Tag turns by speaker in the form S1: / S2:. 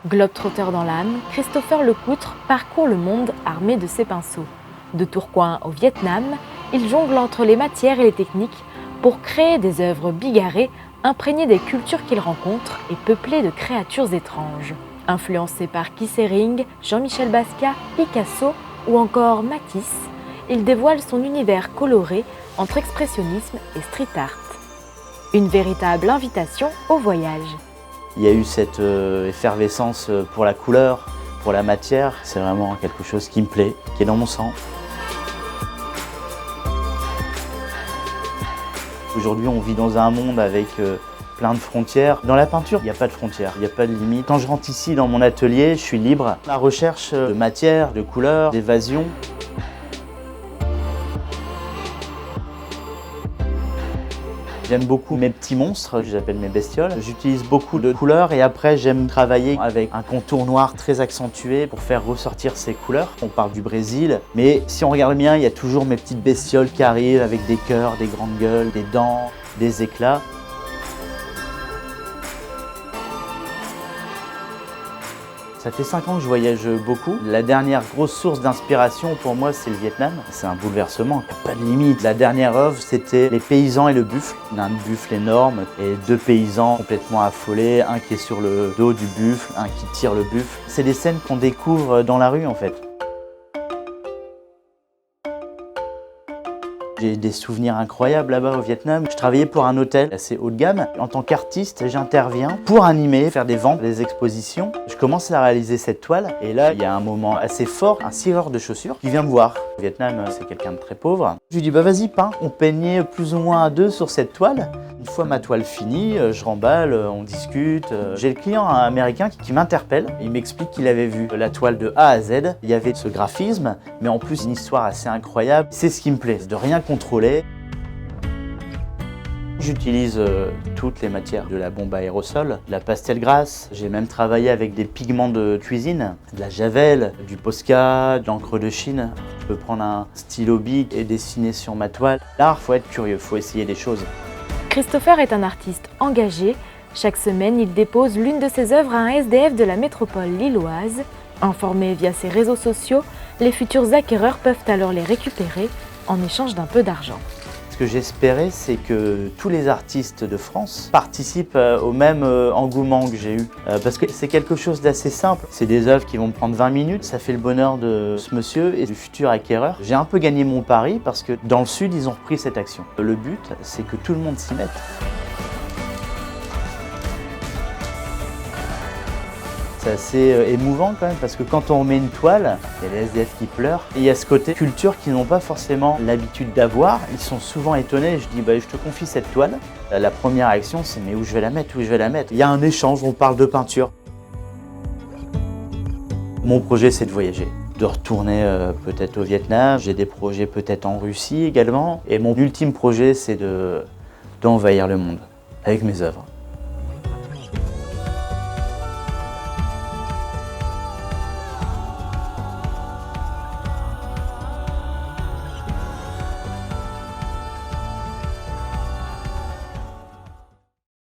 S1: Globe-trotteur dans l'âme, Christopher Lecoutre parcourt le monde armé de ses pinceaux. De Tourcoing au Vietnam, il jongle entre les matières et les techniques pour créer des œuvres bigarrées, imprégnées des cultures qu'il rencontre et peuplées de créatures étranges. Influencé par Kissering, Jean-Michel Basquiat, Picasso ou encore Matisse, il dévoile son univers coloré entre expressionnisme et street art. Une véritable invitation au voyage.
S2: Il y a eu cette effervescence pour la couleur, pour la matière. C'est vraiment quelque chose qui me plaît, qui est dans mon sang. Aujourd'hui, on vit dans un monde avec plein de frontières. Dans la peinture, il n'y a pas de frontières, il n'y a pas de limite. Quand je rentre ici dans mon atelier, je suis libre. La recherche de matière, de couleurs, d'évasion. J'aime beaucoup mes petits monstres, que j'appelle mes bestioles. J'utilise beaucoup de couleurs et après j'aime travailler avec un contour noir très accentué pour faire ressortir ces couleurs. On parle du Brésil, mais si on regarde bien, il y a toujours mes petites bestioles qui arrivent avec des cœurs, des grandes gueules, des dents, des éclats. Ça fait 5 ans que je voyage beaucoup. La dernière grosse source d'inspiration pour moi, c'est le Vietnam. C'est un bouleversement, il n'y a pas de limite. La dernière œuvre, c'était les paysans et le buffle. Un buffle énorme et 2 paysans complètement affolés, un qui est sur le dos du buffle, un qui tire le buffle. C'est des scènes qu'on découvre dans la rue en fait. J'ai des souvenirs incroyables là-bas au Vietnam. Je travaillais pour un hôtel assez haut de gamme. En tant qu'artiste, j'interviens pour animer, faire des ventes, des expositions. Je commence à réaliser cette toile et là, il y a un moment assez fort, un cireur de chaussures qui vient me voir. Au Vietnam, c'est quelqu'un de très pauvre. Je lui dis, bah vas-y, peins. On peignait plus ou moins à 2 sur cette toile. Une fois ma toile finie, je remballe, on discute. J'ai le client américain qui m'interpelle. Il m'explique qu'il avait vu la toile de A à Z. Il y avait ce graphisme, mais en plus une histoire assez incroyable. C'est ce qui me plaît, de rien contrôler. J'utilise toutes les matières, de la bombe à aérosol, de la pastel grasse. J'ai même travaillé avec des pigments de cuisine, de la javel, du Posca, de l'encre de Chine. Je peux prendre un stylo bic et dessiner sur ma toile. L'art, faut être curieux, faut essayer des choses.
S1: Christopher est un artiste engagé. Chaque semaine, il dépose l'une de ses œuvres à un SDF de la métropole lilloise. Informés via ses réseaux sociaux, les futurs acquéreurs peuvent alors les récupérer en échange d'un peu d'argent.
S2: Ce que j'espérais, c'est que tous les artistes de France participent au même engouement que j'ai eu. Parce que c'est quelque chose d'assez simple. C'est des œuvres qui vont me prendre 20 minutes. Ça fait le bonheur de ce monsieur et du futur acquéreur. J'ai un peu gagné mon pari parce que dans le Sud, ils ont repris cette action. Le but, c'est que tout le monde s'y mette. C'est assez émouvant quand même parce que quand on met une toile, il y a les SDF qui pleurent. Et il y a ce côté culture qu'ils n'ont pas forcément l'habitude d'avoir. Ils sont souvent étonnés. Je dis, bah, je te confie cette toile. La première réaction, c'est mais où je vais la mettre, où je vais la mettre. Il y a un échange, on parle de peinture. Mon projet, c'est de voyager, de retourner peut-être au Vietnam. J'ai des projets peut-être en Russie également. Et mon ultime projet, c'est d'envahir le monde avec mes œuvres.